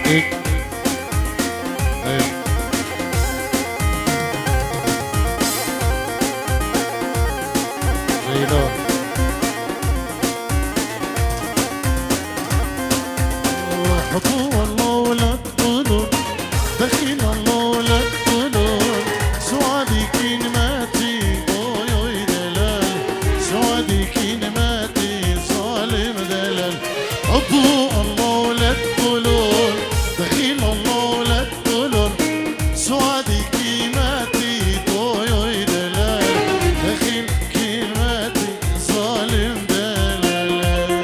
إيه. إيه. زينو حبوا الله ولا تقولون دخيل الله ولا تقولون سعادي كلماتي اوي اوي دلال سعادي كلماتي ظالم دلال حبوا الله ولا تقولون دخيل الله ولا تقولون سعادي كلماتي اوي اوي دلال دخيل كلماتي ظالم دلال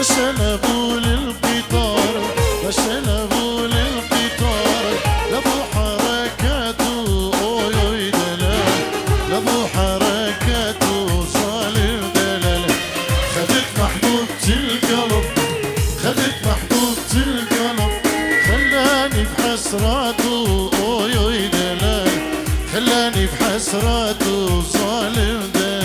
شنبول القطار شنبول القطار لابو حركاته اوي اوي دلال لابو حركاته ظالم دلال خدت محبوبتي القلب خدت محبوبتي القلب خلاني بحسراته اوي اوي دلال خلاني بحسراته ظالم دلال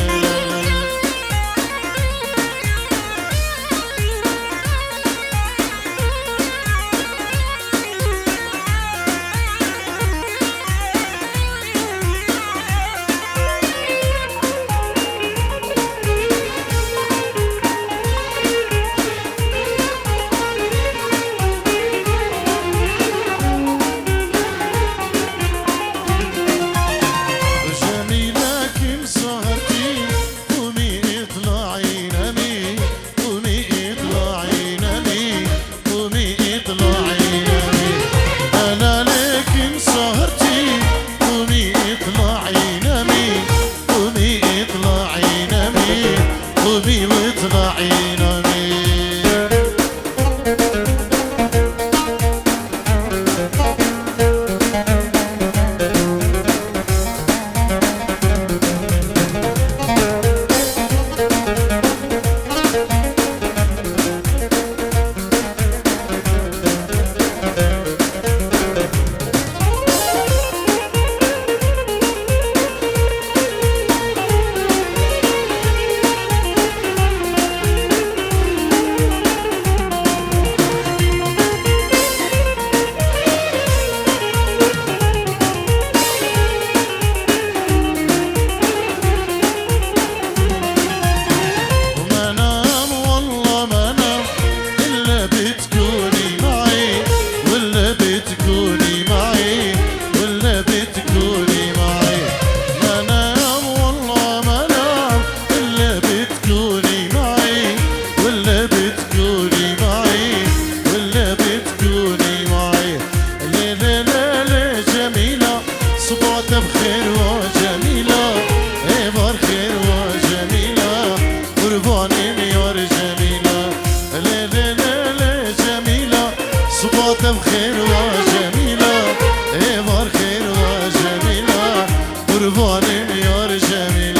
بخير وجميلة إيمار خير وجميلة قرباني يا جميلة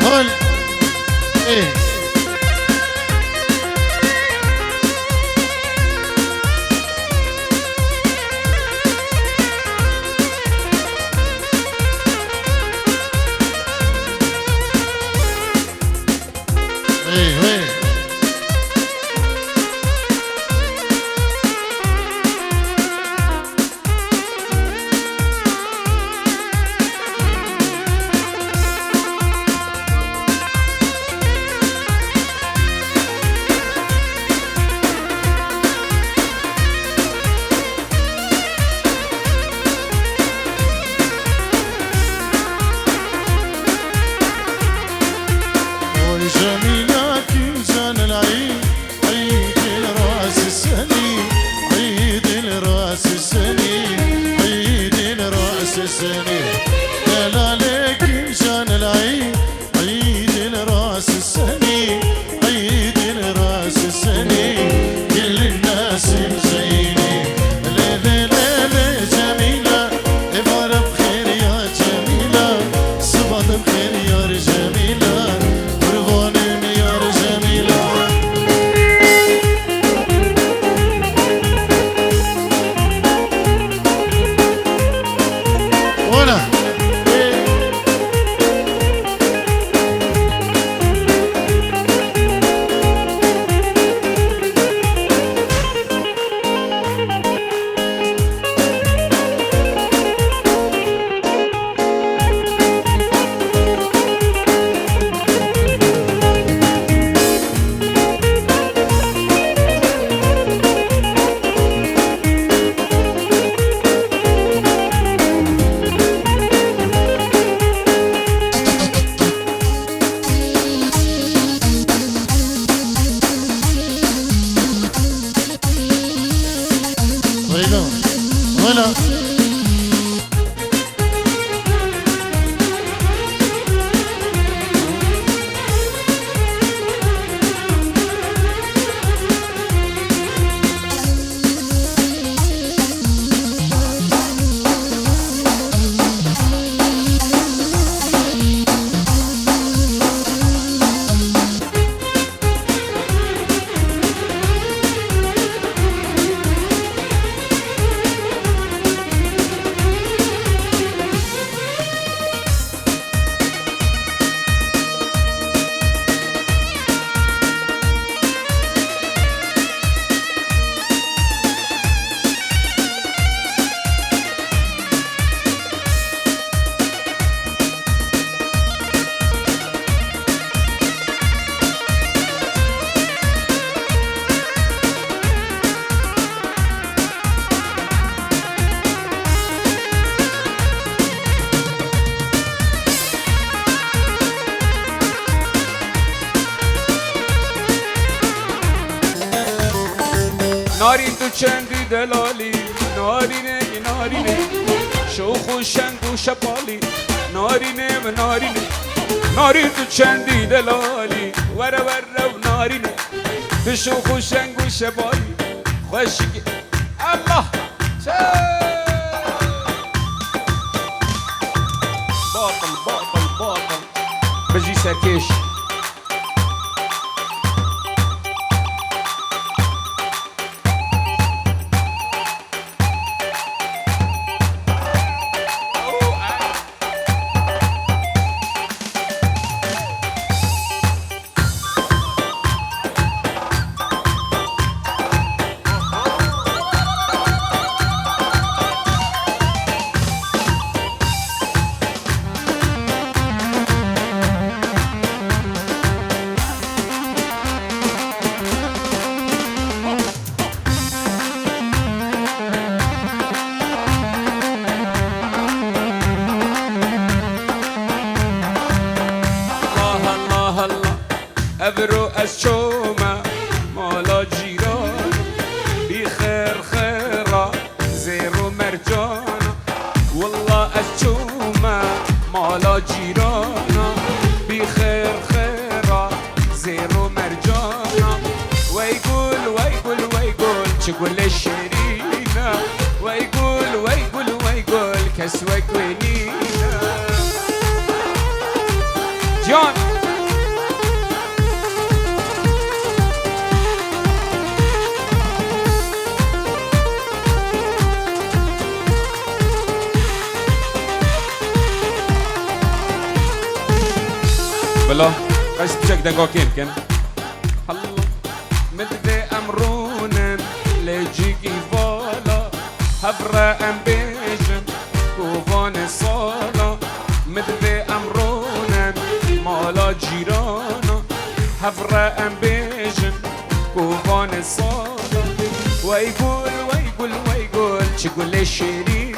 هول إيه جميلة كنزان العين عيد الراس السنين عيد الراس السنين عيد الراس السنين لا لا العيد عيد الراس السني عيد الراس السني كل الناس مزينين لا لا لا لا جميلة إبار بخير يا جميلة صباح بخير يا جميلة برغونين يا جميلة ولا ولا نارین تو چندی دلالی نارینه نارینه شوخ و شنگ و شپالی نارینه و نارینه نارین تو چندی دلالی وره وره و نارینه تو شوخ و شنگ و شپالی خوشگی الله باطل باطل باطل بجی سرکش ابرو از چومه مالا جیران بی خیر خیرا زیر و مرجان والله از چومه مالا جیران بی خیر خیرا زیر و مرجان ويقول ويقول ويقول تقول الشرينة ويقول ويقول ويقول كسوة قوينينا جان بلا قاش بشك دقاقين كن الله مدذي أمرونن لجيكي فالا هفرا أمبيجن كوفان الصالة مدذي أمرونن مالا جيرانا هفرا أمبيجن كوفان الصالة ويقول ويقول ويقول تقول الشرينة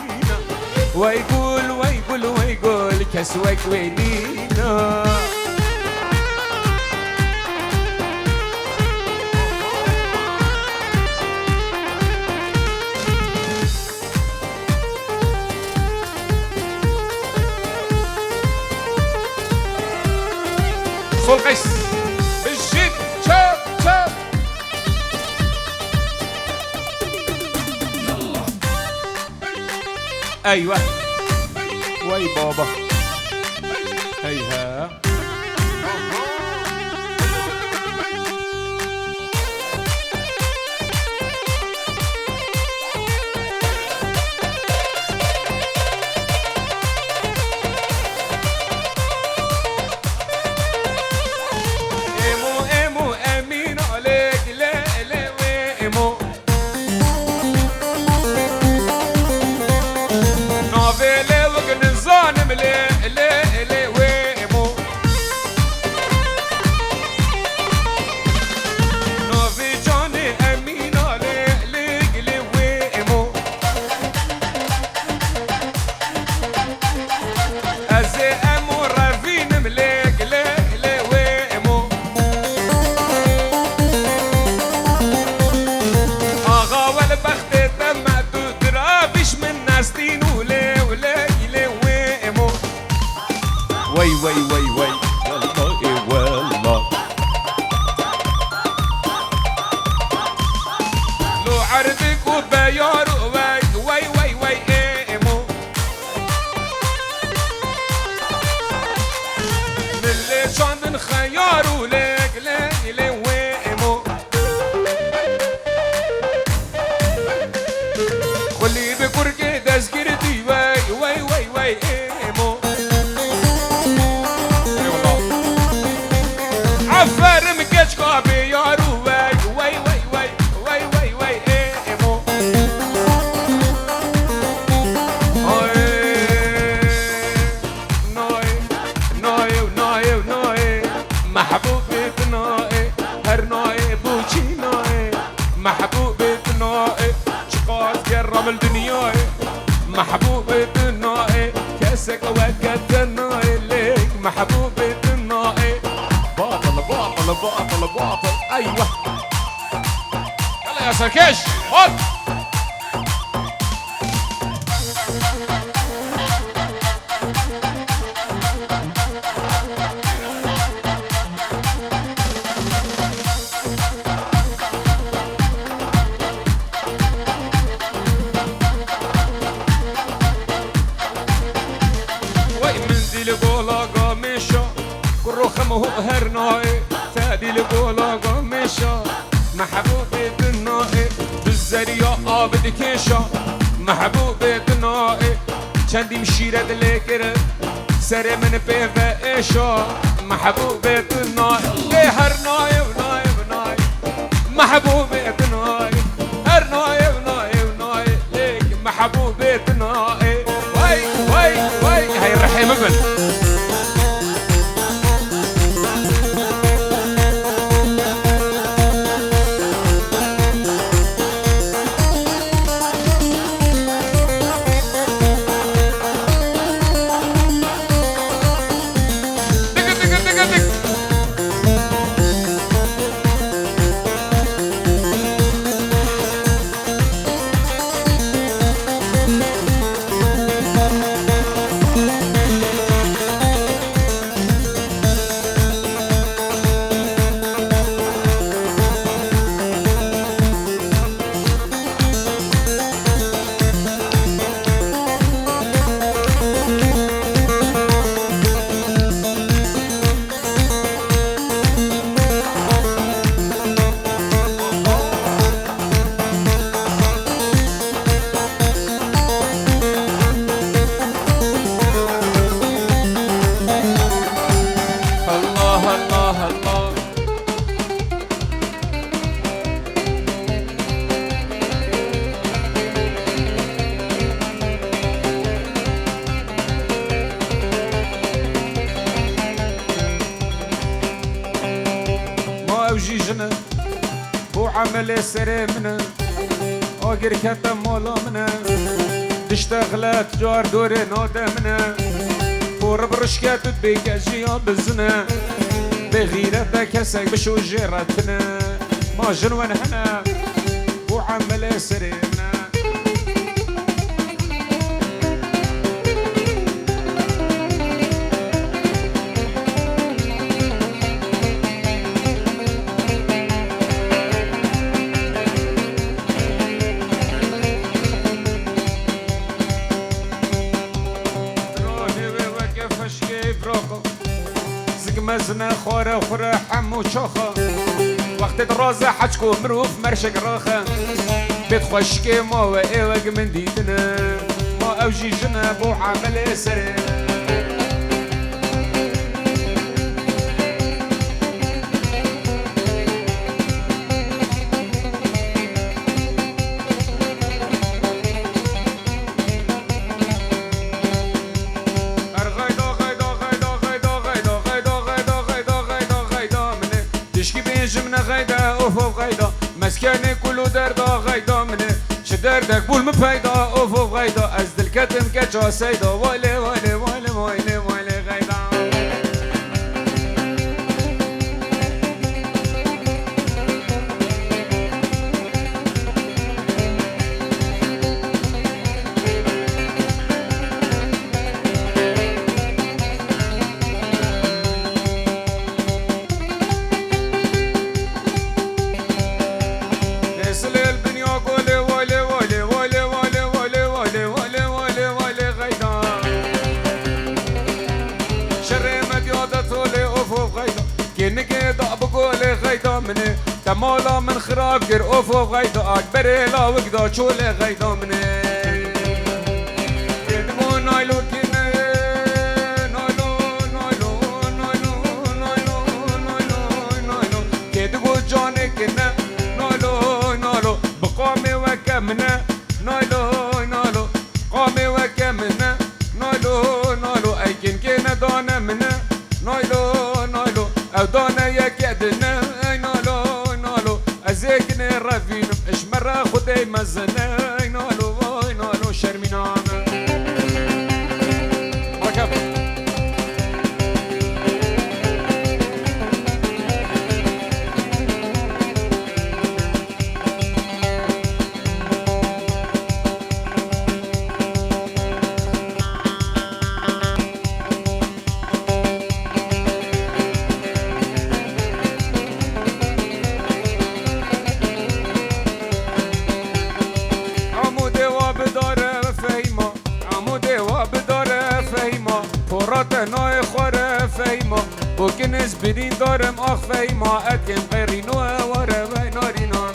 ويقول ويقول ويقول كسوة قوينينا فول قيس بالجد شاب شاب. ايوه وي بابا هيها وي وي وي وي والله والله لو عرضك وبيار وي وي وي وي ايمو من اللي شان خيار ولك لك لي ويمو خلي بكرك تذكرتي وي وي وي وي ايمو عفر مكش قابي يارو وي وي وي وي وي وي وي ايمو ناي ناي ناي ناي محبوبي ناي هر ناي بوشي ناي محبوبي ناي شقاس كرم الدنيا محبوبي ناي كسك وقت ناي ليك محبوبي ناي باطل باطل باطل باطل ايوه يلا يا سركش خد وي منزل قولا قامشة كروخمه هرناي ثادي لقولا قامشة محبوبي النائي بالزريا عابد كيشة محبوبي النائي چندی مشیرد لیکر سر من پیوه ایشا محبوبی النائي هر نائي ونائي ونائي محبوبي النائي هر نائي ونائي ونائي ليك محبوبي النائي وي وي وي هاي الرحيم ابن وجيجنا وعمل سرمنا اقر كتم مولامنا تشتغلت جار دور نادمنا ورب رشكات بيك اجيا بزنا بغيرة كسك بشو جيرتنا ما جنون هنا وعمل سرمنا رازق مزنه خوره خوره حمو چاخه وقت دراز حجكو مروف مرشق راخه بيت خوشكي ما وإيوك من ديدنا ما أوجي جنا بو عمل سري مسكني كله دردا غيدا منه شدردك بول مفيدا اوف غيدا از دل كتم كجا سيدا والي والي والي والي والي غيدا تمالا من خراب كر اوفو غيدا اكبر لا وقدا شول غيدا مني كدمو نايلو كنا نايلو نايلو نايلو نايلو نايلو نايلو كدمو جاني كنا نايلو نايلو بقامي وكمنا نايلو نايلو قامي وكمنا نايلو نايلو ايكن كنا دانا منا نايلو نايلو او دانا يكدنا زيكني رافين اش مرة خدي مزنا ينالو ينالو شرمينا ركب نای خوره فیما بکنز برین دارم آخ فیما اتکم قیرینو واره وی نارینا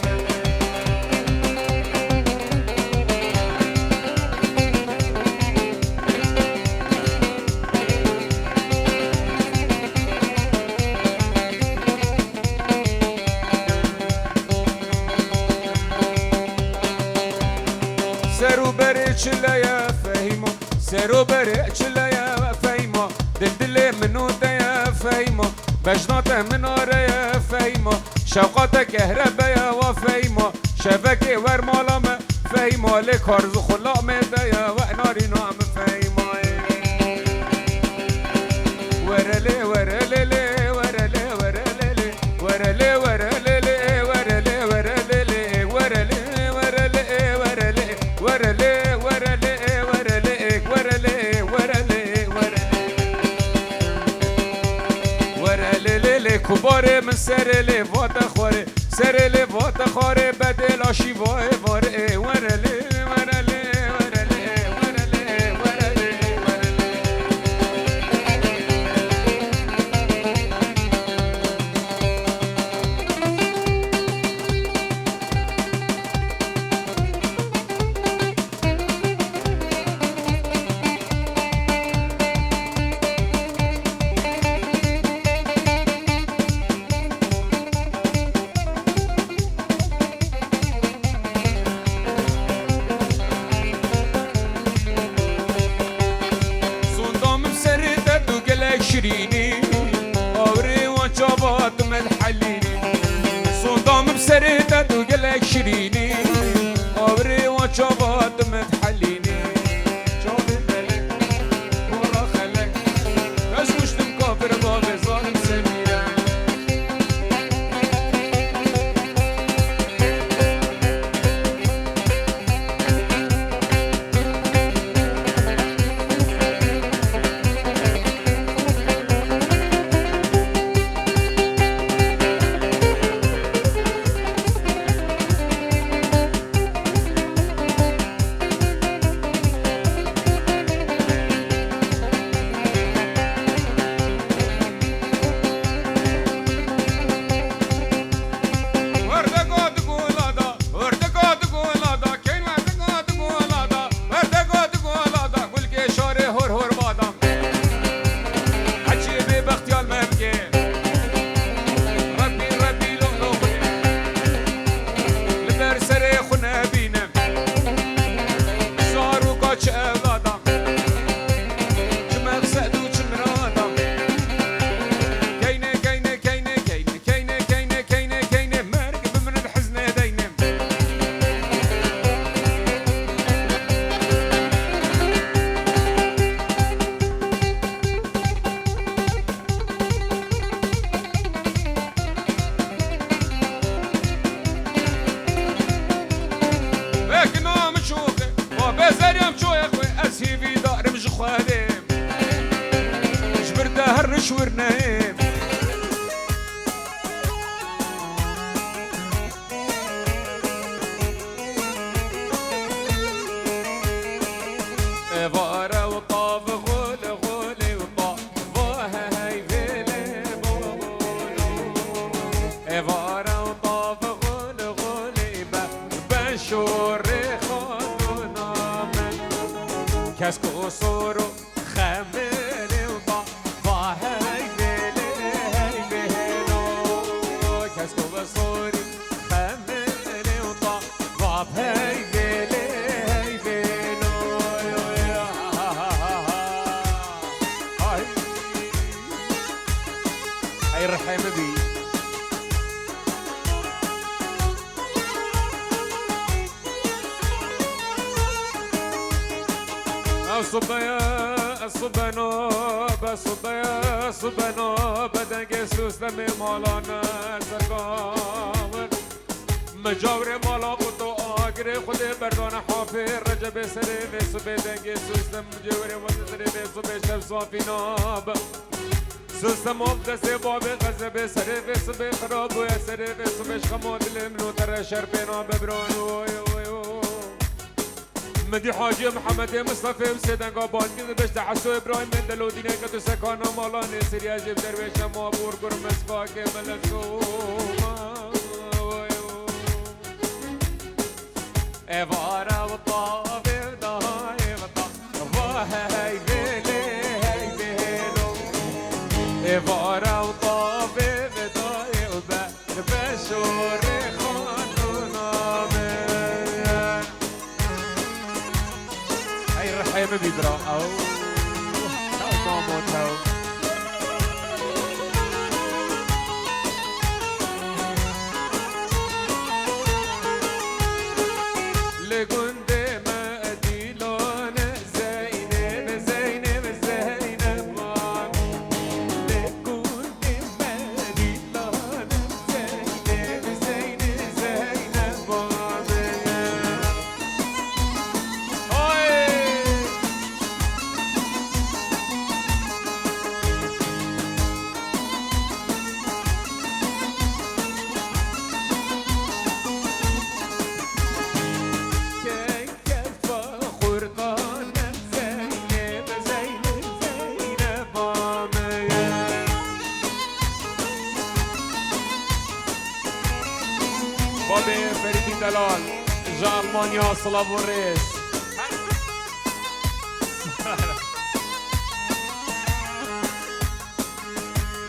سرو بری چله یا فیما سرو بری چله یا فیما دل منو ديا فيما بجنات مناره يا فيما شوقات كهرباء يا وفيما شبكي ورمالام فيما لكارز خلاق مديا وناري نعم فيما ورلي ورلي ورلي ورلي ورلي ورلي ورلي ورلي ورلي ورلي ورلي ورلي كبار من سر لفات خاره سر لفات خاره بدل آشی وای واره ورله ورله ورله ورله ورله شيريني أوري وجبات ملحليني صدام بسريتك وقلك شيريني أوري وجبات ملحليني جاب الملك ورا خلك بس مش تمكافر باب ظالم سميرة مرش ورنايم إبارة وطاف غول غولي وطاف هاي فيلي بولو إبارة وطاف غول غولي بشوري خدونا من كاسكو صورو خميلي وطاف هاي فيلو كاسكو بصوري خميلي وطاف هاي فيلي الرحيم بي الصبيا الصبنوب الصبيا الصبنوب بدنك سوس دمي مولانا سقاور مجاوري مالا قطو آگري خودي بردان حافي رجب سري بيسو بدنك سوس دم مجاوري وزسري بيسو بشتب صافي ناب سوستم دست باب غزب سر بس بخراب و سر بس بش خمود المنو تر شر بنا ببران مدي حاجي محمد مصطفى مسدن قبان كذا بش تحسو ابراهيم من دلو دينه كتو سكانا مالان سريا جب درويش ما بور كر مسفا کے ملکو evara و طاب دای و طاب هاي إبارة وطابة بداي وبشور خانونا من هاي الرحيمة بيدرا أو مامو تاو لقند مديلون زينب زينب زينب بابي فريد دلال جارمانيا صلاب والريس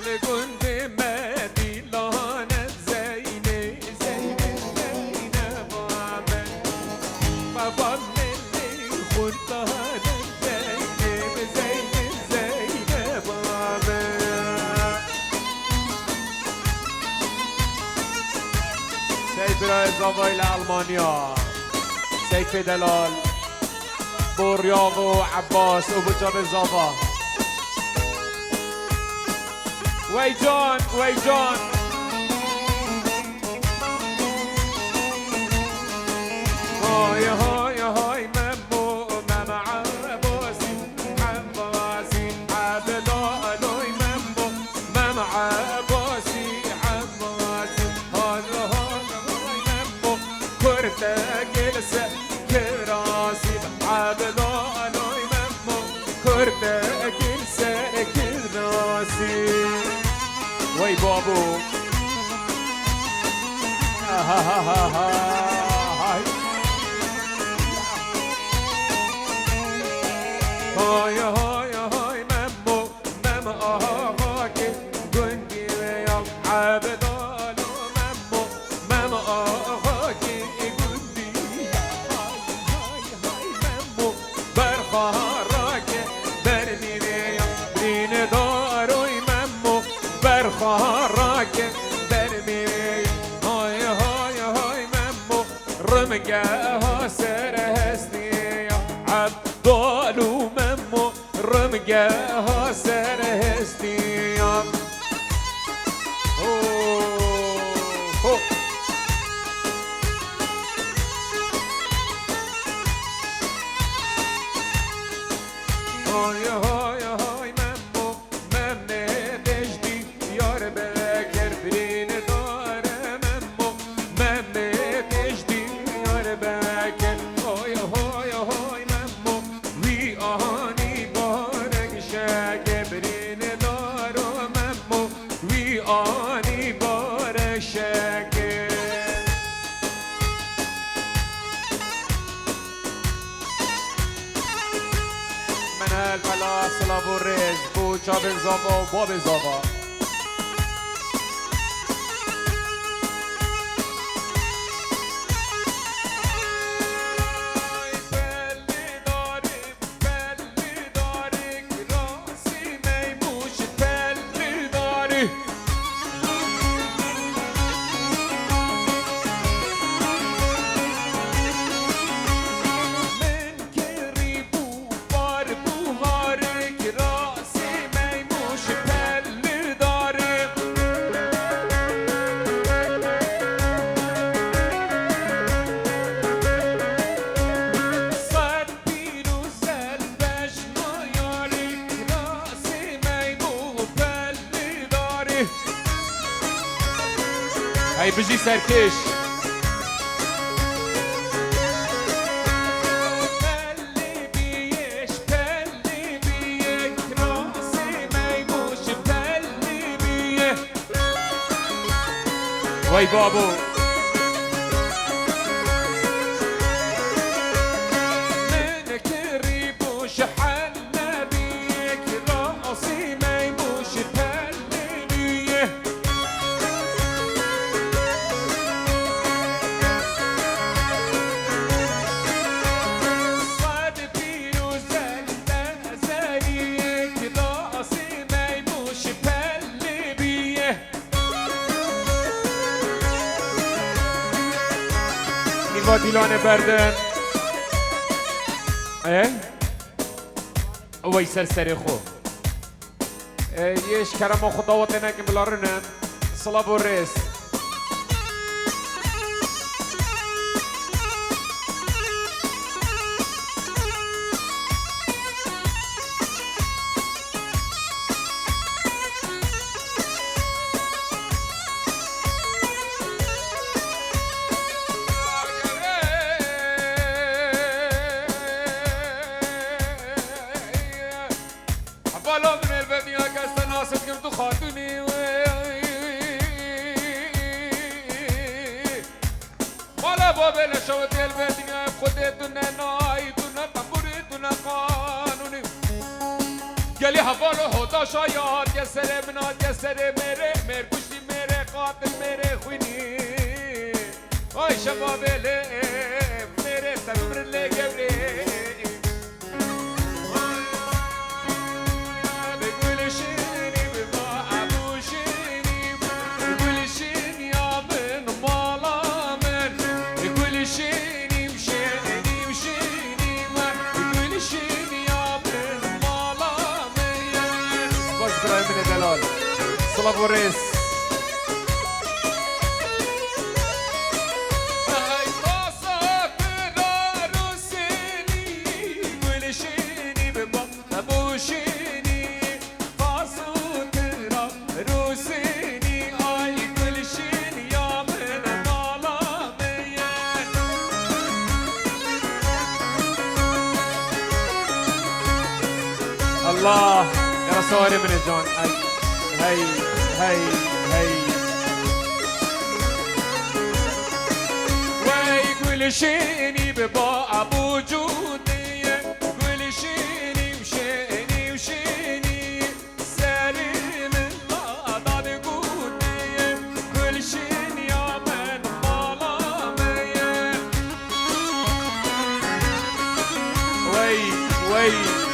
لقند مديلان زينب زينب زينب بابا ملي خلطان زينب زينب زينب سيد زافا إلى ألمانيا سيد دلال بورياغ وعباس وبجاب زافا ويجان ويجان هاي هاي هاي ممو ماما عباسي عباسي عبدالوي ممو ماما عباسي عباسي هذا جلسة كراسي عبدالوي ممو كرتا جلسة كراسي وي بابو هاي هاي هاي ممو مم آهاكي قندي ويا عبدالو ممو مم آهاكي قندي هاي هاي ممو برخاراكي برني ويا دين داروي ممو برخاراكي برني ويا هاي هاي هاي ممو رمقاها سرهستي عبدالو ممو رمقاها سرهستي هاي هاي هاي ممو ممني صلاف و رز بو چاب زابا و باب زابا هاي بجي سركش بلي بيش بلي بيك راسي ميموش بلي بيه وای بابو من كريبوش حل بيك راسي ميموش بلي بيه با دیلان بردن وای سر خو یش کرم خدا و تنک بلارنن صلاة و رس بالا من البدنيا كاست ناصر كنتو خاتوني بالا بابا لشوت البدنيا خدتنا نايتنا تمبرتنا قانوني قالي حوالو هوتا شايات يا سلامنات يا سلام مير كشتي ميري قاتل ميري خويني اي شباب ميري تمبر اللي قبلي صلاة وريس هاي قصة روسيني ولشيني ببا أبوشيني قصة روسيني هاي ولشيني يا من ظلامية الله يا رسول من الجون هاي هاي هاي وي كل شيني ببا ابو جودي كل شيني وشيني وشيني سليم الله ضاد جودي كل شيني يا من ظلامي وي